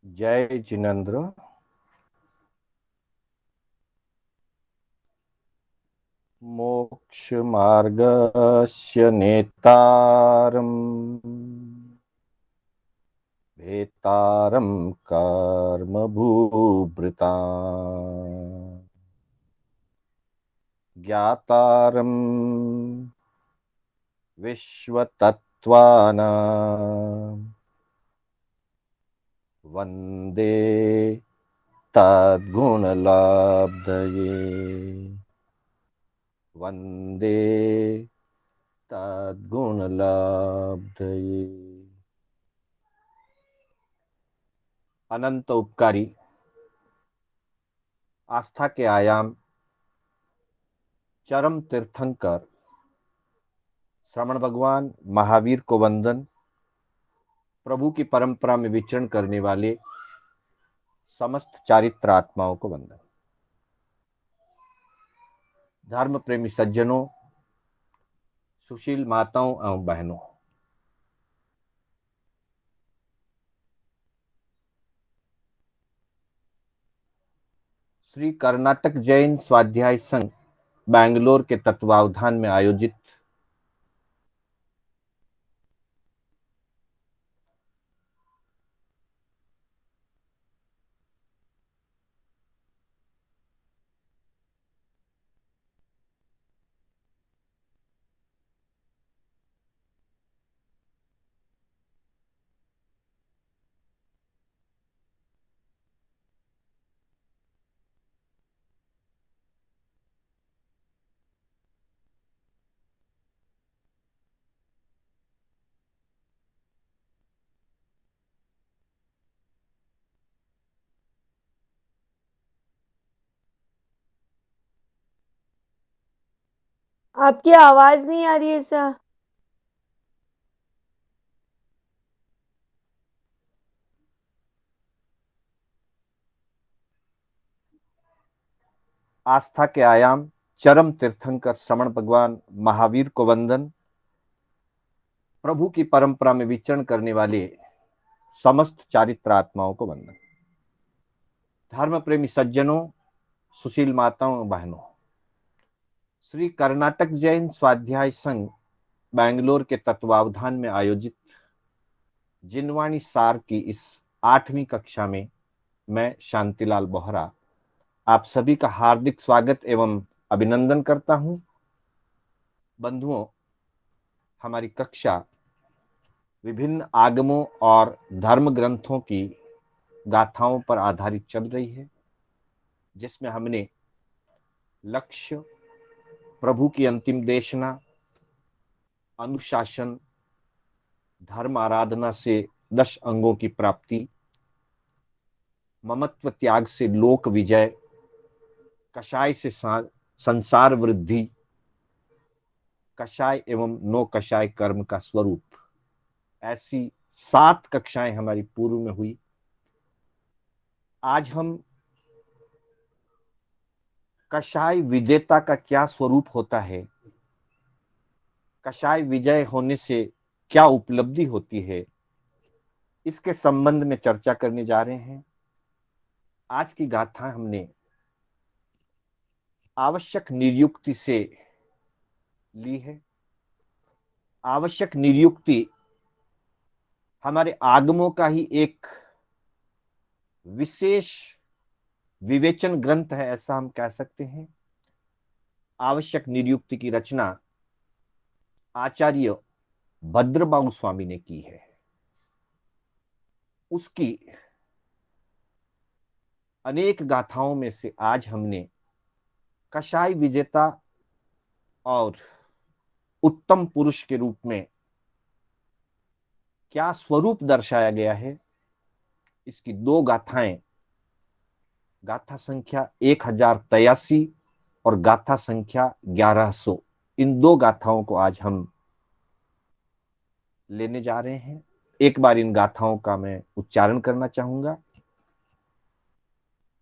जय जिनेन्द्र। मोक्ष मार्गस्य नेतारम् भेतारं कर्म भूभृता ज्ञातारं विश्वतत्त्वानां वन्दे तद्गुणलाब्धये वन्दे तद्गुणलाब्धये। अनंत उपकारी, आस्था के आयाम, चरम तीर्थंकर श्रमण भगवान महावीर को वंदन। प्रभु की परंपरा में विचरण करने वाले समस्त चारित्र आत्माओं को वंदन। धर्म प्रेमी सज्जनों, सुशील माताओं एवं बहनों, श्री कर्नाटक जैन स्वाध्याय संघ बैंगलोर के तत्वावधान में आयोजित आपकी आवाज नहीं आ रही है सर। आस्था के आयाम, चरम तीर्थंकर श्रमण भगवान महावीर को वंदन। प्रभु की परंपरा में विचरण करने वाले समस्त चारित्र आत्माओं को वंदन। धर्म प्रेमी सज्जनों, सुशील माताओं बहनों, श्री कर्नाटक जैन स्वाध्याय संघ बैंगलोर के तत्वावधान में आयोजित जिनवाणी सार की इस 8वीं कक्षा में मैं शांतिलाल बोहरा आप सभी का हार्दिक स्वागत एवं अभिनंदन करता हूं। बंधुओं, हमारी कक्षा विभिन्न आगमों और धर्म ग्रंथों की गाथाओं पर आधारित चल रही है, जिसमें हमने लक्ष्य, प्रभु की अंतिम देशना, अनुशासन, धर्म आराधना से 10 अंगों की प्राप्ति, ममत्व त्याग से लोक विजय, कषाय से संसार वृद्धि, कषाय एवं नो कषाय कर्म का स्वरूप, ऐसी 7 कक्षाएं हमारी पूर्व में हुई। आज हम कषाय विजेता का क्या स्वरूप होता है, कषाय विजय होने से क्या उपलब्धि होती है, इसके संबंध में चर्चा करने जा रहे हैं। आज की गाथा हमने आवश्यक नियुक्ति से ली है। आवश्यक नियुक्ति हमारे आगमों का ही एक विशेष विवेचन ग्रंथ है, ऐसा हम कह सकते हैं। आवश्यक नियुक्ति की रचना आचार्य भद्रबाहु स्वामी ने की है। उसकी अनेक गाथाओं में से आज हमने कषाय विजेता और उत्तम पुरुष के रूप में क्या स्वरूप दर्शाया गया है, इसकी 2 गाथाएं, गाथा संख्या 1083 और गाथा संख्या 1100, इन 2 गाथाओं को आज हम लेने जा रहे हैं। एक बार इन गाथाओं का मैं उच्चारण करना चाहूंगा।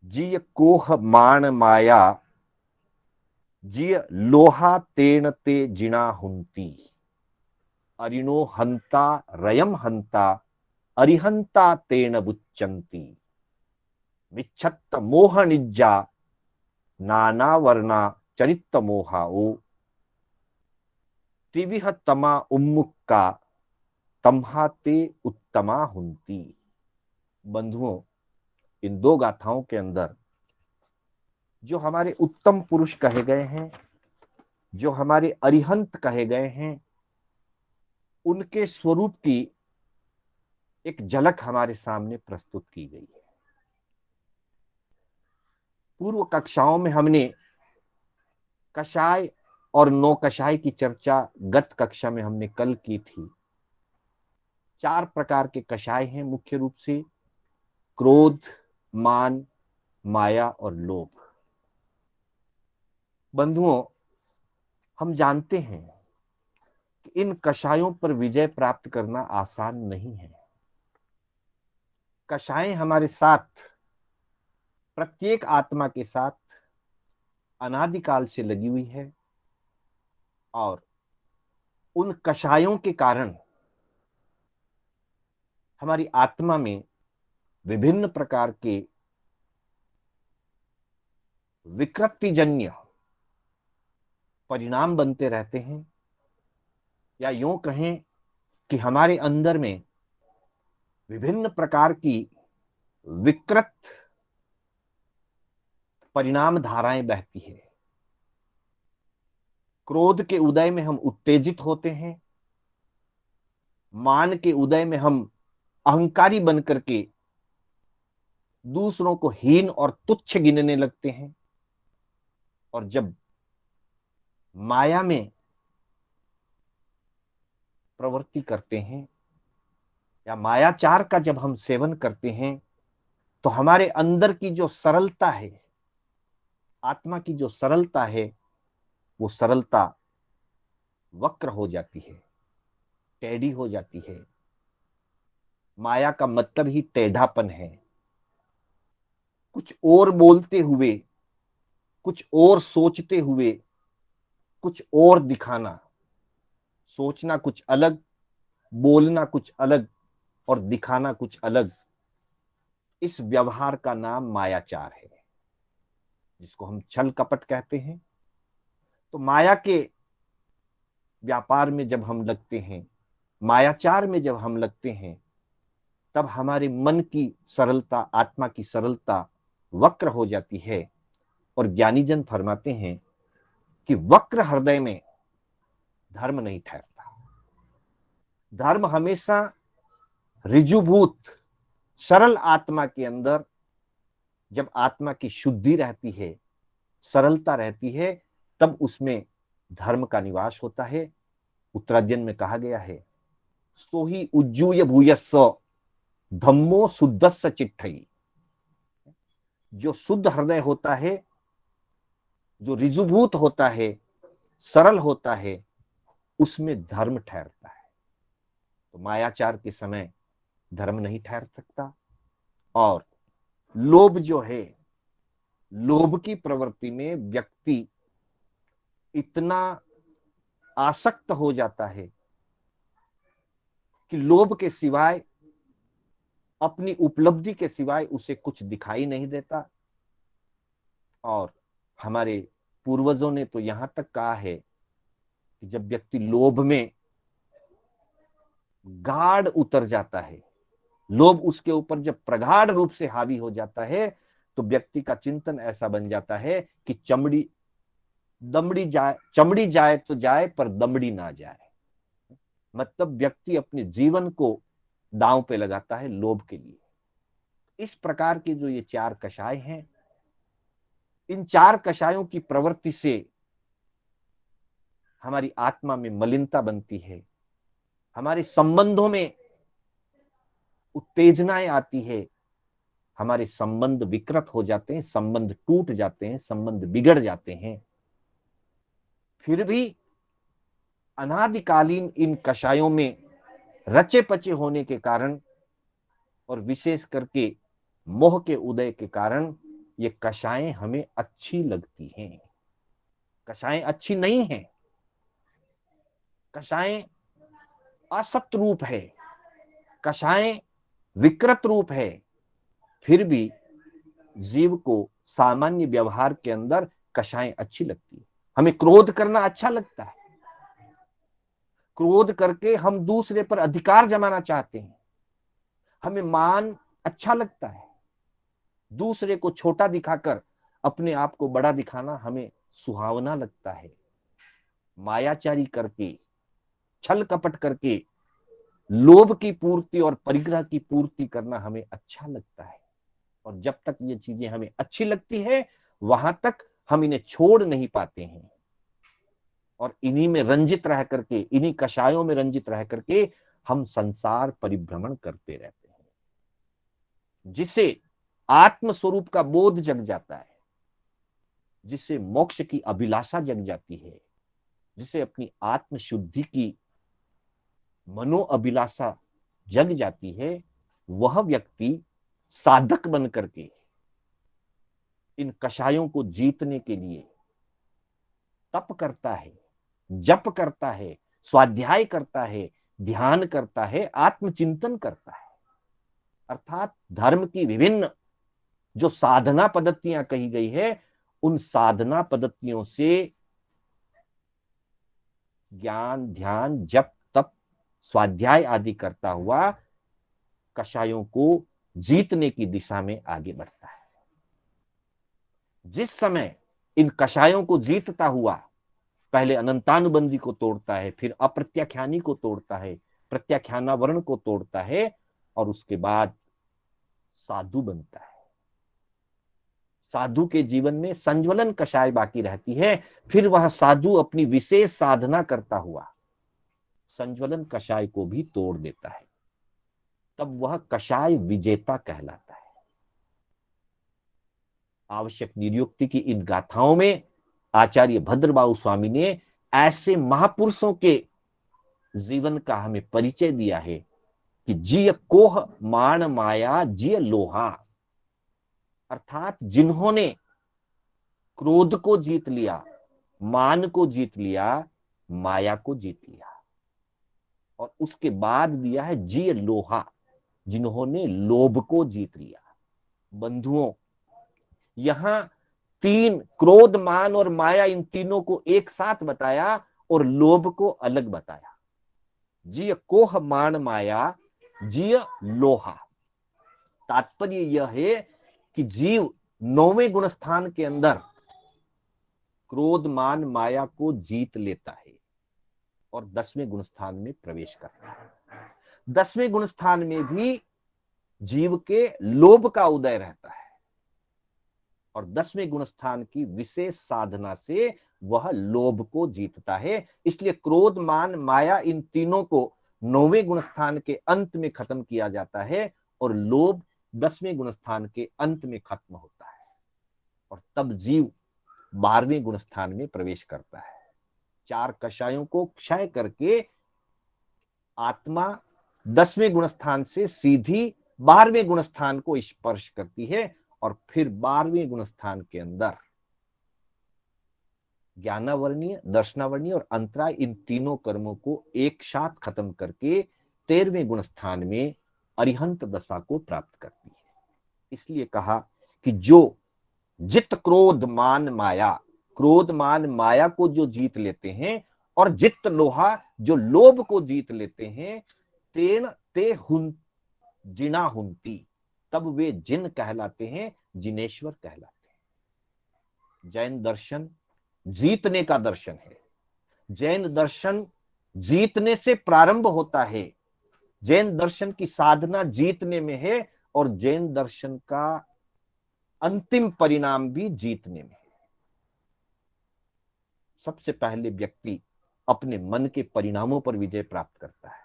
जिय कोह मान माया, जिय लोहा तेन ते जिणा हुंती, अरिणो हंता रयम हंता, अरिहंता तेन बुच्चंती विच्छत्त मोह निज्जा नाना वर्णा चरित मोहाओ तिविह तमा उम्मुक्का तम्हाते उत्तमा हुंती। बंधुओं, इन दो गाथाओं के अंदर जो हमारे उत्तम पुरुष कहे गए हैं, जो हमारे अरिहंत कहे गए हैं, उनके स्वरूप की एक झलक हमारे सामने प्रस्तुत की गई है। पूर्व कक्षाओं में हमने कषाय और नौ कषाय की चर्चा गत कक्षा में हमने कल की थी। 4 प्रकार के कषाय हैं मुख्य रूप से: क्रोध, मान, माया और लोभ। बंधुओं, हम जानते हैं कि इन कषायों पर विजय प्राप्त करना आसान नहीं है। कषायें हमारे साथ, प्रत्येक आत्मा के साथ अनादिकाल से लगी हुई है और उन कषायों के कारण हमारी आत्मा में विभिन्न प्रकार के विकृतिजन्य परिणाम बनते रहते हैं, या यूं कहें कि हमारे अंदर में विभिन्न प्रकार की विकृत परिणाम धाराएं बहती है। क्रोध के उदय में हम उत्तेजित होते हैं, मान के उदय में हम अहंकारी बनकर के दूसरों को हीन और तुच्छ गिनने लगते हैं, और जब माया में प्रवृत्ति करते हैं या मायाचार का जब हम सेवन करते हैं, तो हमारे अंदर की जो सरलता है, आत्मा की जो सरलता है, वो सरलता वक्र हो जाती है, टेढ़ी हो जाती है। माया का मतलब ही टेढ़ापन है। कुछ और बोलते हुए, कुछ और सोचते हुए, कुछ और दिखाना, सोचना कुछ अलग, बोलना कुछ अलग और दिखाना कुछ अलग, इस व्यवहार का नाम मायाचार है, जिसको हम छल कपट कहते हैं। तो माया के व्यापार में जब हम लगते हैं, मायाचार में जब हम लगते हैं, तब हमारे मन की सरलता, आत्मा की सरलता वक्र हो जाती है। और ज्ञानी जन फरमाते हैं कि वक्र हृदय में धर्म नहीं ठहरता। धर्म हमेशा ऋजुभूत सरल आत्मा के अंदर, जब आत्मा की शुद्धि रहती है, सरलता रहती है, तब उसमें धर्म का निवास होता है। उत्तरायण में कहा गया है, सोही उज्जूय भूयस्स धम्मो शुद्धस्स चिट्ठई। जो शुद्ध हृदय होता है, जो ऋजुभूत होता है, सरल होता है, उसमें धर्म ठहरता है। तो मायाचार के समय धर्म नहीं ठहर सकता। और लोभ जो है, लोभ की प्रवृत्ति में व्यक्ति इतना आसक्त हो जाता है कि लोभ के सिवाय, अपनी उपलब्धि के सिवाय उसे कुछ दिखाई नहीं देता। और हमारे पूर्वजों ने तो यहां तक कहा है कि जब व्यक्ति लोभ में गाढ़ उतर जाता है, लोभ उसके ऊपर जब प्रगाढ़ रूप से हावी हो जाता है, तो व्यक्ति का चिंतन ऐसा बन जाता है कि चमड़ी जाए तो जाए, पर दमड़ी ना जाए। मतलब व्यक्ति अपने जीवन को दांव पे लगाता है लोभ के लिए। इस प्रकार के जो ये 4 कषाय हैं, इन 4 कषायों की प्रवृत्ति से हमारी आत्मा में मलिनता बनती है, हमारे संबंधों में उत्तेजनाएं आती है, हमारे संबंध विकृत हो जाते हैं, संबंध टूट जाते हैं, संबंध बिगड़ जाते हैं। फिर भी अनादिकालीन इन कषायों में रचे पचे होने के कारण, और विशेष करके मोह के उदय के कारण, ये कषायें हमें अच्छी लगती हैं। कषायें अच्छी नहीं हैं। कषायें असत रूप है। कषायें विकृत रूप है, फिर भी जीव को सामान्य व्यवहार के अंदर कषाय अच्छी लगती है। हमें क्रोध करना अच्छा लगता है, क्रोध करके हम दूसरे पर अधिकार जमाना चाहते हैं। हमें मान अच्छा लगता है, दूसरे को छोटा दिखाकर अपने आप को बड़ा दिखाना हमें सुहावना लगता है। मायाचारी करके, छल कपट करके लोभ की पूर्ति और परिग्रह की पूर्ति करना हमें अच्छा लगता है। और जब तक ये चीजें हमें अच्छी लगती है, वहां तक हम इन्हें छोड़ नहीं पाते हैं और इन्हीं में रंजित रह करके, इन्हीं कषायों में रंजित रह करके हम संसार परिभ्रमण करते रहते हैं। जिसे आत्म स्वरूप का बोध जग जाता है, जिससे मोक्ष की अभिलाषा जग जाती है, जिसे अपनी आत्म शुद्धि की मनो अभिलाषा जग जाती है, वह व्यक्ति साधक बन करके इन कषायों को जीतने के लिए तप करता है, जप करता है, स्वाध्याय करता है, ध्यान करता है, आत्मचिंतन करता है। अर्थात धर्म की विभिन्न जो साधना पद्धतियां कही गई है, उन साधना पद्धतियों से ज्ञान, ध्यान, जप, तप, स्वाध्याय आदि करता हुआ कषायों को जीतने की दिशा में आगे बढ़ता है। जिस समय इन कषायों को जीतता हुआ पहले अनंतानुबंधी को तोड़ता है, फिर अप्रत्याख्यानी को तोड़ता है, प्रत्याख्यानावरण को तोड़ता है और उसके बाद साधु बनता है। साधु के जीवन में संज्वलन कषाय बाकी रहती है, फिर वह साधु अपनी विशेष साधना करता हुआ संज्वलन कषाय को भी तोड़ देता है। तब वह कषाय विजेता कहलाता है। आवश्यक निरुक्ति की इन गाथाओं में आचार्य भद्रबाहु स्वामी ने ऐसे महापुरुषों के जीवन का हमें परिचय दिया है कि जिय कोह मान माया जिय लोहा, अर्थात जिन्होंने क्रोध को जीत लिया, मान को जीत लिया, माया को जीत लिया, और उसके बाद दिया है जिय लोहा, जिन्होंने लोभ को जीत लिया। बंधुओं, यहां तीन, क्रोध, मान और माया, इन तीनों को एक साथ बताया और लोभ को अलग बताया। जिय कोह मान माया जिय लोहा, तात्पर्य यह है कि जीव 9वें गुण स्थान के अंदर क्रोध, मान, माया को जीत लेता है और 10वें गुण स्थान में प्रवेश करता है। 10वें गुण स्थान में भी जीव के लोभ का उदय रहता है और 10वें गुण स्थान की विशेष साधना से वह लोभ को जीतता है। इसलिए क्रोध, मान, माया, इन तीनों को 9वें गुण स्थान के अंत में खत्म किया जाता है और लोभ 10वें गुण स्थान के अंत में खत्म होता है और तब जीव 12वें गुण स्थान में प्रवेश करता है। 4 कषायों को क्षय करके आत्मा 10वें गुण स्थान से सीधी 12वें गुण स्थान को स्पर्श करती है और फिर 12वें गुण स्थान के अंदर ज्ञानावर्णीय, दर्शनावर्णीय और अंतराय, इन तीनों कर्मों को एक साथ खत्म करके 13वें गुण स्थान में अरिहंत दशा को प्राप्त करती है। इसलिए कहा कि जो जित क्रोध मान माया, क्रोध, मान, माया को जो जीत लेते हैं, और जित लोहा, जो लोभ को जीत लेते हैं, तेन ते हुन जिना हुंती, तब वे जिन कहलाते हैं, जिनेश्वर कहलाते हैं। जैन दर्शन जीतने का दर्शन है। जैन दर्शन जीतने से प्रारंभ होता है। जैन दर्शन की साधना जीतने में है और जैन दर्शन का अंतिम परिणाम भी जीतने में है। सबसे पहले व्यक्ति अपने मन के परिणामों पर विजय प्राप्त करता है,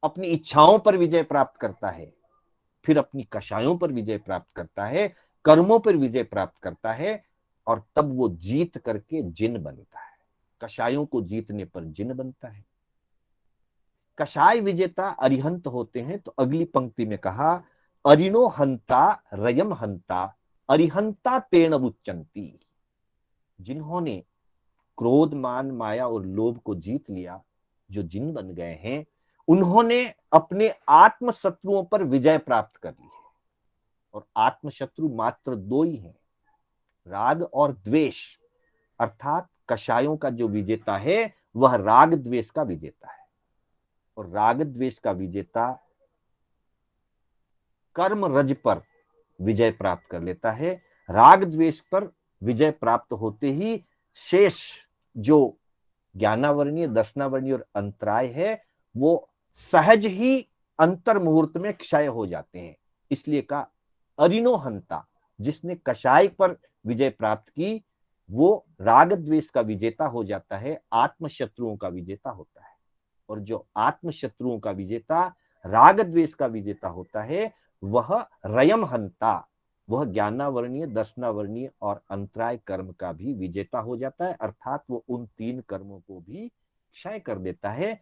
अपनी इच्छाओं पर विजय प्राप्त करता है, फिर अपनी कषायों पर विजय प्राप्त करता है, कर्मों पर विजय प्राप्त करता है और तब वो जीत करके जिन बनता है। कषायों को जीतने पर जिन बनता है। कषाय विजेता अरिहंत होते हैं। तो अगली पंक्ति में कहा, अरिनो हंता रयम हंता अरिहंता तेन उच्चंती, जिन्होंने क्रोध, मान, माया और लोभ को जीत लिया, जो जिन बन गए हैं, उन्होंने अपने आत्म शत्रुओं पर विजय प्राप्त कर ली है। और आत्म शत्रु मात्र दो ही हैं, राग और द्वेष। अर्थात कषायों का जो विजेता है वह राग द्वेष का विजेता है, और राग द्वेष का विजेता कर्म रज पर विजय प्राप्त कर लेता है। राग द्वेष पर विजय प्राप्त होते ही शेष जो ज्ञानावरणीय, दर्शनावरणीय और अंतराय है वो सहज ही अंतर मुहूर्त में क्षय हो जाते हैं। इसलिए का अरिनोहंता, जिसने कषाय पर विजय प्राप्त की वो राग द्वेष का विजेता हो जाता है, आत्म शत्रुओं का विजेता होता है। और जो आत्म शत्रुओं का विजेता राग द्वेष का विजेता होता है वह रयम हंता, वह ज्ञानावरणीय, दर्शनावरणीय और अंतराय कर्म का भी विजेता हो जाता है। अर्थात वो उन तीन कर्मों को भी क्षय कर देता है।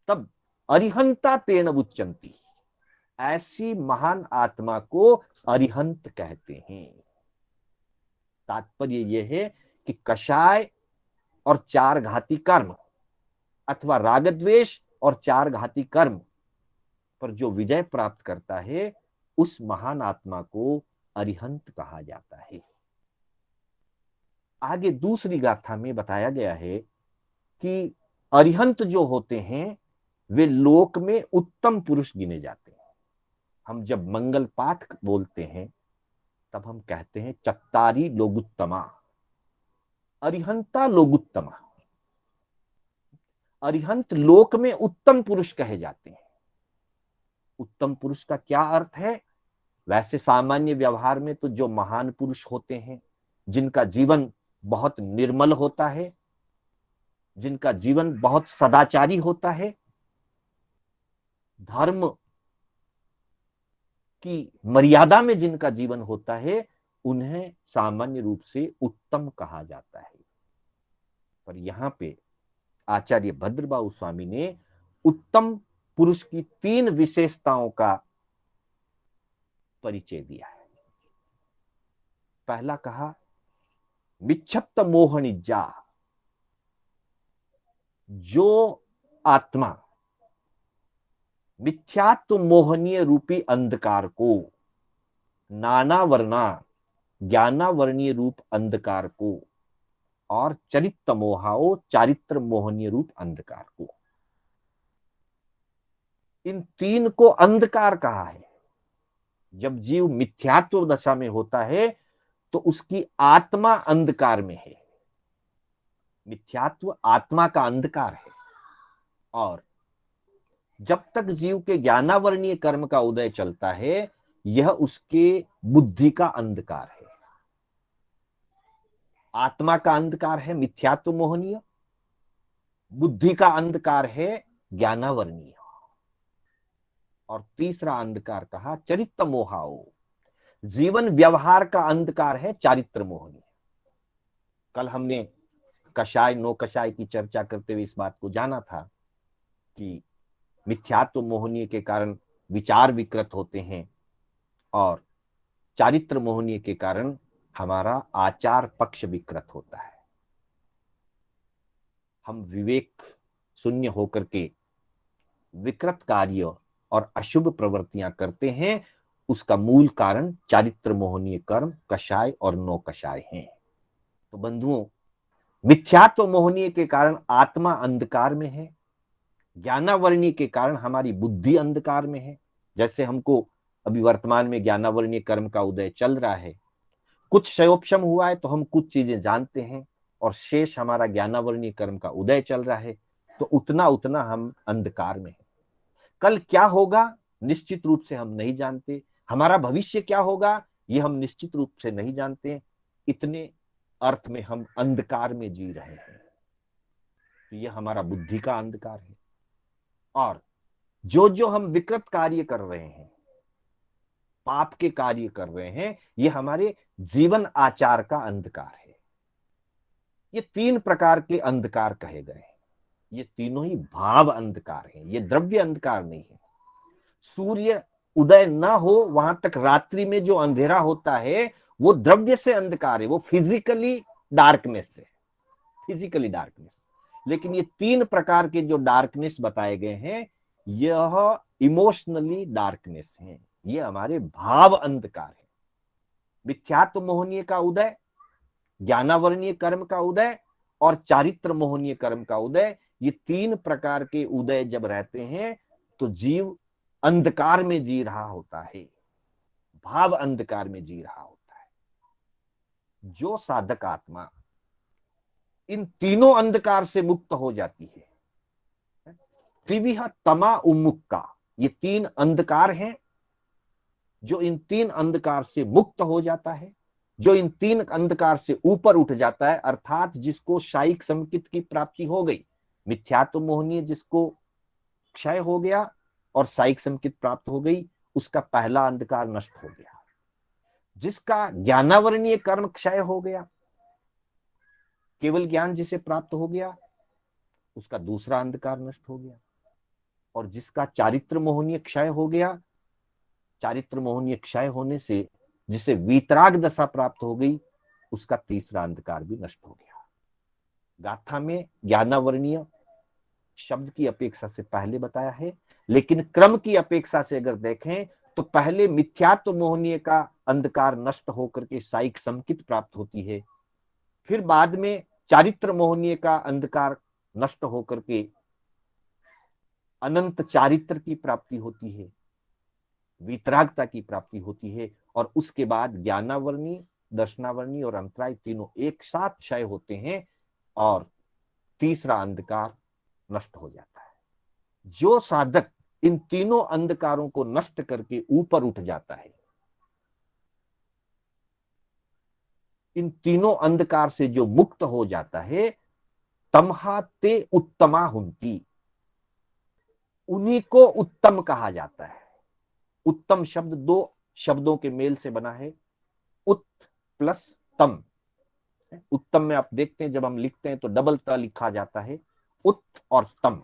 तब अरिहंता तेन उच्चंती, ऐसी महान आत्मा को अरिहंत कहते हैं। तात्पर्य यह है कि कषाय और चार घाती कर्म अथवा राग द्वेष और चार घाती कर्म पर जो विजय प्राप्त करता है उस महान आत्मा को अरिहंत कहा जाता है। आगे दूसरी गाथा में बताया गया है कि अरिहंत जो होते हैं वे लोक में उत्तम पुरुष गिने जाते हैं। हम जब मंगल पाठ बोलते हैं तब हम कहते हैं चत्तारी लोगुत्तमा, अरिहंता लोगुत्तमा। अरिहंत लोक में उत्तम पुरुष कहे जाते हैं। उत्तम पुरुष का क्या अर्थ है? वैसे सामान्य व्यवहार में तो जो महान पुरुष होते हैं, जिनका जीवन बहुत निर्मल होता है, जिनका जीवन बहुत सदाचारी होता है, धर्म की मर्यादा में जिनका जीवन होता है, उन्हें सामान्य रूप से उत्तम कहा जाता है। पर यहां पे आचार्य भद्रबाहु स्वामी ने उत्तम पुरुष की तीन विशेषताओं का परिचय दिया है। पहला कहा मिच्छत्त मोहनिजा, जो आत्मा मिथ्यात्व मोहनीय रूपी अंधकार को, नाना वर्णा ज्ञानावर्णीय रूप अंधकार को, और चरित्र मोहाओ चारित्र मोहनीय रूप अंधकार को, इन तीन को अंधकार कहा है। जब जीव मिथ्यात्व दशा में होता है तो उसकी आत्मा अंधकार में है। मिथ्यात्व आत्मा का अंधकार है, और जब तक जीव के ज्ञानावर्णीय कर्म का उदय चलता है यह उसके बुद्धि का अंधकार है। आत्मा का अंधकार है मिथ्यात्व मोहनीय, बुद्धि का अंधकार है ज्ञानावर्णीय, और तीसरा अंधकार कहा चरित्र मोहाओ, जीवन व्यवहार का अंधकार है चारित्र मोहनीय। कल हमने कषाय नो कषाय की चर्चा करते हुए इस बात को जाना था कि मिथ्यात्व मोहनीय के कारण विचार विकृत होते हैं, और चारित्र मोहनीय के कारण हमारा आचार पक्ष विकृत होता है। हम विवेक शून्य होकर के विकृत कार्य और अशुभ प्रवृत्तियां करते हैं, उसका मूल कारण चारित्र मोहनीय कर्म कषाय और नो कषाय हैं। तो बंधुओं, मिथ्यात्व मोहनीय के कारण आत्मा अंधकार में है, ज्ञानावर्णीय के कारण हमारी बुद्धि अंधकार में है। जैसे हमको अभी वर्तमान में ज्ञानावर्णीय कर्म का उदय चल रहा है, कुछ क्षयोपशम हुआ है तो हम कुछ चीजें जानते हैं, और शेष हमारा ज्ञानावर्णीय कर्म का उदय चल रहा है, तो उतना उतना हम अंधकार में हैं। कल क्या होगा निश्चित रूप से हम नहीं जानते, हमारा भविष्य क्या होगा ये हम निश्चित रूप से नहीं जानते। इतने अर्थ में हम अंधकार में जी रहे हैं। तो यह हमारा बुद्धि का अंधकार है, और जो जो हम विकृत कार्य कर रहे हैं, पाप के कार्य कर रहे हैं, ये हमारे जीवन आचार का अंधकार है। ये तीन प्रकार के अंधकार कहे गए हैं। ये तीनों ही भाव अंधकार हैं, ये द्रव्य अंधकार नहीं है। सूर्य उदय ना हो वहां तक रात्रि में जो अंधेरा होता है वो द्रव्य से अंधकार है, वो फिजिकली डार्कनेस है, फिजिकली डार्कनेस। लेकिन ये तीन प्रकार के जो डार्कनेस बताए गए हैं, यह इमोशनली डार्कनेस है, ये हमारे भाव अंधकार है। मिथ्यात्व मोहनीय का उदय, ज्ञानावरणीय कर्म का उदय और चारित्र मोहनीय कर्म का उदय, ये तीन प्रकार के उदय जब रहते हैं तो जीव अंधकार में जी रहा होता है, भाव अंधकार में जी रहा होता है। जो साधक आत्मा इन तीनों अंधकार से मुक्त हो जाती है, त्रिविह तमा उन्मुक्ता, ये तीन अंधकार हैं, जो इन तीन अंधकार से मुक्त हो जाता है, जो इन तीन अंधकार से ऊपर उठ जाता है, अर्थात जिसको शायिक संकित की प्राप्ति हो गई, मिथ्यात्व मोहनीय जिसको क्षय हो गया और शायिक संकित प्राप्त हो गई, उसका पहला अंधकार नष्ट हो गया। जिसका ज्ञानावरणीय कर्म क्षय हो गया, केवल ज्ञान जिसे प्राप्त हो गया, उसका दूसरा अंधकार नष्ट हो गया। और जिसका चारित्र मोहनीय क्षय हो गया, चारित्र मोहनीय क्षय होने से जिसे वीतराग दशा प्राप्त हो गई, उसका तीसरा अंधकार भी नष्ट हो गया। गाथा में ज्ञानावरणीय शब्द की अपेक्षा से पहले बताया है, लेकिन क्रम की अपेक्षा से अगर देखें तो पहले मिथ्यात्व मोहनीय का अंधकार नष्ट होकर के शायिक संकित प्राप्त होती है, फिर बाद में चारित्र मोहनीय का अंधकार नष्ट होकर के अनंत चारित्र की प्राप्ति होती है, वितरागता की प्राप्ति होती है, और उसके बाद ज्ञानावरणी, दर्शनावरणी और अंतराय तीनों एक साथ क्षय होते हैं और तीसरा अंधकार नष्ट हो जाता है। जो साधक इन तीनों अंधकारों को नष्ट करके ऊपर उठ जाता है, इन तीनों अंधकार से जो मुक्त हो जाता है, तमहा ते उत्तमा हुंती, उन्हीं को उत्तम कहा जाता है। उत्तम शब्द दो शब्दों के मेल से बना है, उत्त प्लस तम। उत्तम में आप देखते हैं जब हम लिखते हैं तो डबल त लिखा जाता है, उत्त और तम।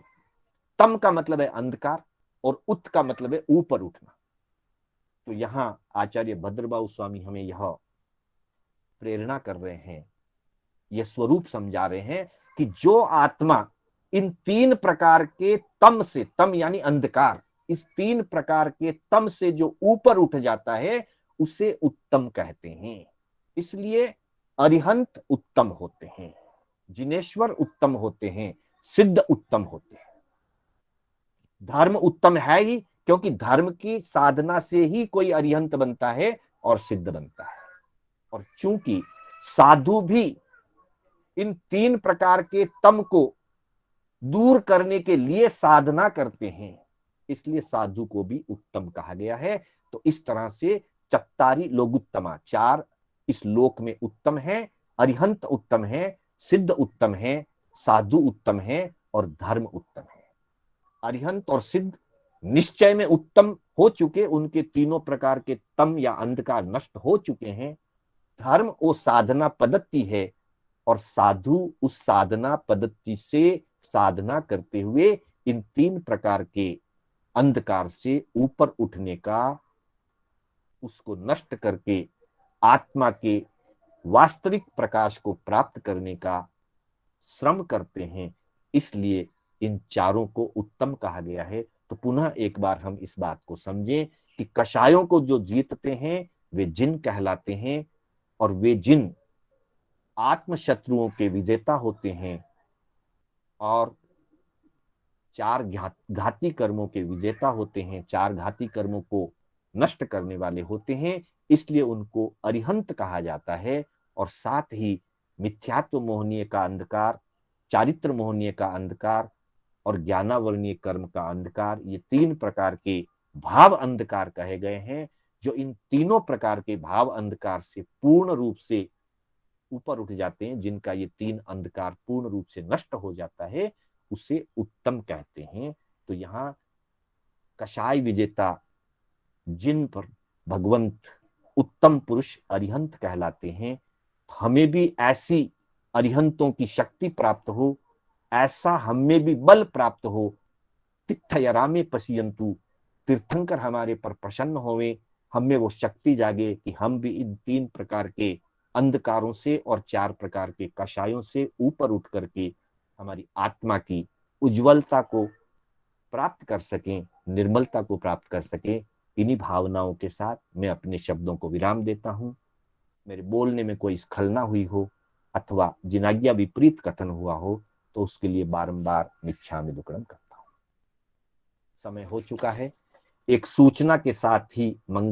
तम का मतलब है अंधकार और उत्त का मतलब है ऊपर उठना। तो यहां आचार्य भद्रबाहु स्वामी हमें यह प्रेरणा कर रहे हैं, यह स्वरूप समझा रहे हैं कि जो आत्मा इन तीन प्रकार के तम से, तम यानी अंधकार, इस तीन प्रकार के तम से जो ऊपर उठ जाता है, उसे उत्तम कहते हैं। इसलिए अरिहंत उत्तम होते हैं, जिनेश्वर उत्तम होते हैं, सिद्ध उत्तम होते हैं। धर्म उत्तम है ही, क्योंकि धर्म की साधना से ही कोई अरिहंत बनता है और सिद्ध बनता है। और चूंकि साधु भी इन तीन प्रकार के तम को दूर करने के लिए साधना करते हैं, इसलिए साधु को भी उत्तम कहा गया है। तो इस तरह से चत्तारी लोगुत्तमा, चार इस लोक में उत्तम है, अरिहंत उत्तम है, सिद्ध उत्तम है, साधु उत्तम है और धर्म उत्तम है। अरिहंत और सिद्ध निश्चय में उत्तम हो चुके, उनके तीनों प्रकार के तम या अंधकार नष्ट हो चुके हैं। धर्म वो साधना पद्धति है और साधु उस साधना पद्धति से साधना करते हुए इन तीन प्रकार के अंधकार से ऊपर उठने का, उसको नष्ट करके आत्मा के वास्तविक प्रकाश को प्राप्त करने का श्रम करते हैं। इसलिए इन चारों को उत्तम कहा गया है। तो पुनः एक बार हम इस बात को समझें कि कषायों को जो जीतते हैं वे जिन कहलाते हैं, और वे जिन आत्म शत्रुओं के विजेता होते हैं और चार घाती कर्मों के विजेता होते हैं, चार घाती कर्मों को नष्ट करने वाले होते हैं, इसलिए उनको अरिहंत कहा जाता है। और साथ ही मिथ्यात्व मोहनीय का अंधकार, चारित्र मोहनीय का अंधकार और ज्ञानावरणीय कर्म का अंधकार, ये तीन प्रकार के भाव अंधकार कहे गए हैं। जो इन तीनों प्रकार के भाव अंधकार से पूर्ण रूप से ऊपर उठ जाते हैं, जिनका ये तीन अंधकार पूर्ण रूप से नष्ट हो जाता है, उसे उत्तम कहते हैं। तो यहाँ कषाय विजेता जिन पर भगवंत उत्तम पुरुष अरिहंत कहलाते हैं, हमें भी ऐसी अरिहंतों की शक्ति प्राप्त हो, ऐसा हमें भी बल प्राप्त हो। तिथयरामे पश्यन्तु, तीर्थंकर हमारे पर प्रसन्न होवे, हमें वो शक्ति जागे कि हम भी इन तीन प्रकार के अंधकारों से और चार प्रकार के कषायों से ऊपर उठ करके हमारी आत्मा की उज्जवलता को प्राप्त कर सकें, निर्मलता को प्राप्त कर सकें। इन्हीं भावनाओं के साथ मैं अपने शब्दों को विराम देता हूं। मेरे बोलने में कोई स्खलना हुई हो अथवा जिनाज्ञा विपरीत कथन हुआ हो तो उसके लिए बारंबार मिच्छामि दुक्कडम करता हूं। समय हो चुका है। एक सूचना के साथ ही मंगल